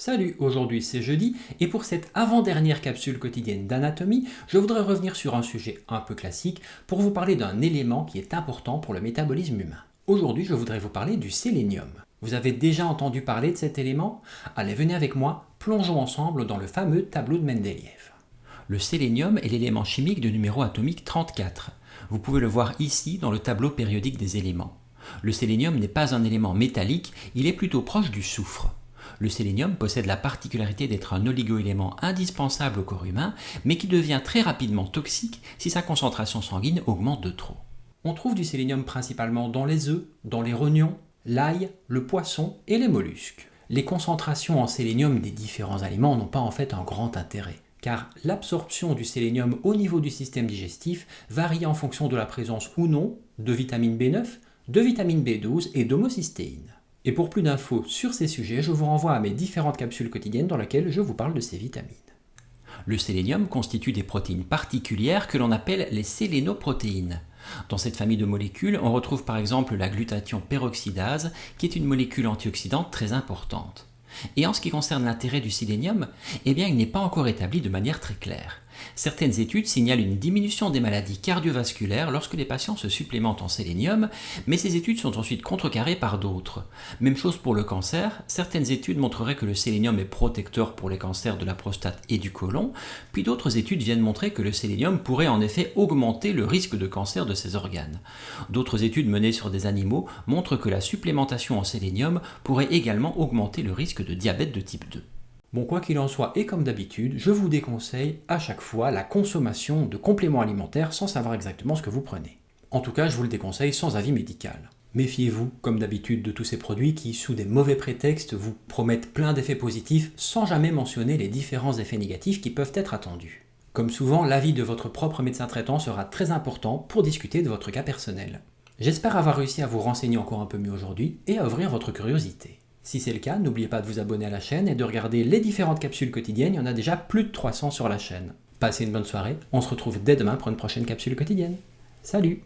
Salut, aujourd'hui c'est jeudi et pour cette avant-dernière capsule quotidienne d'anatomie, je voudrais revenir sur un sujet un peu classique pour vous parler d'un élément qui est important pour le métabolisme humain. Aujourd'hui, je voudrais vous parler du sélénium. Vous avez déjà entendu parler de cet élément? Allez, venez avec moi, plongeons ensemble dans le fameux tableau de Mendeleïev. Le sélénium est l'élément chimique de numéro atomique 34. Vous pouvez le voir ici dans le tableau périodique des éléments. Le sélénium n'est pas un élément métallique, il est plutôt proche du soufre. Le sélénium possède la particularité d'être un oligoélément indispensable au corps humain, mais qui devient très rapidement toxique si sa concentration sanguine augmente de trop. On trouve du sélénium principalement dans les œufs, dans les rognons, l'ail, le poisson et les mollusques. Les concentrations en sélénium des différents aliments n'ont pas en fait un grand intérêt, car l'absorption du sélénium au niveau du système digestif varie en fonction de la présence ou non de vitamine B9, de vitamine B12 et d'homocystéine. Et pour plus d'infos sur ces sujets, je vous renvoie à mes différentes capsules quotidiennes dans lesquelles je vous parle de ces vitamines. Le sélénium constitue des protéines particulières que l'on appelle les sélénoprotéines. Dans cette famille de molécules, on retrouve par exemple la glutathion peroxydase, qui est une molécule antioxydante très importante. Et en ce qui concerne l'intérêt du sélénium, il n'est pas encore établi de manière très claire. Certaines études signalent une diminution des maladies cardiovasculaires lorsque les patients se supplémentent en sélénium, mais ces études sont ensuite contrecarrées par d'autres. Même chose pour le cancer, certaines études montreraient que le sélénium est protecteur pour les cancers de la prostate et du côlon, puis d'autres études viennent montrer que le sélénium pourrait en effet augmenter le risque de cancer de ces organes. D'autres études menées sur des animaux montrent que la supplémentation en sélénium pourrait également augmenter le risque de diabète de type 2. Bon, quoi qu'il en soit, et comme d'habitude, je vous déconseille à chaque fois la consommation de compléments alimentaires sans savoir exactement ce que vous prenez. En tout cas, je vous le déconseille sans avis médical. Méfiez-vous, comme d'habitude, de tous ces produits qui, sous des mauvais prétextes, vous promettent plein d'effets positifs sans jamais mentionner les différents effets négatifs qui peuvent être attendus. Comme souvent, l'avis de votre propre médecin traitant sera très important pour discuter de votre cas personnel. J'espère avoir réussi à vous renseigner encore un peu mieux aujourd'hui et à ouvrir votre curiosité. Si c'est le cas, n'oubliez pas de vous abonner à la chaîne et de regarder les différentes capsules quotidiennes, il y en a déjà plus de 300 sur la chaîne. Passez une bonne soirée, on se retrouve dès demain pour une prochaine capsule quotidienne. Salut!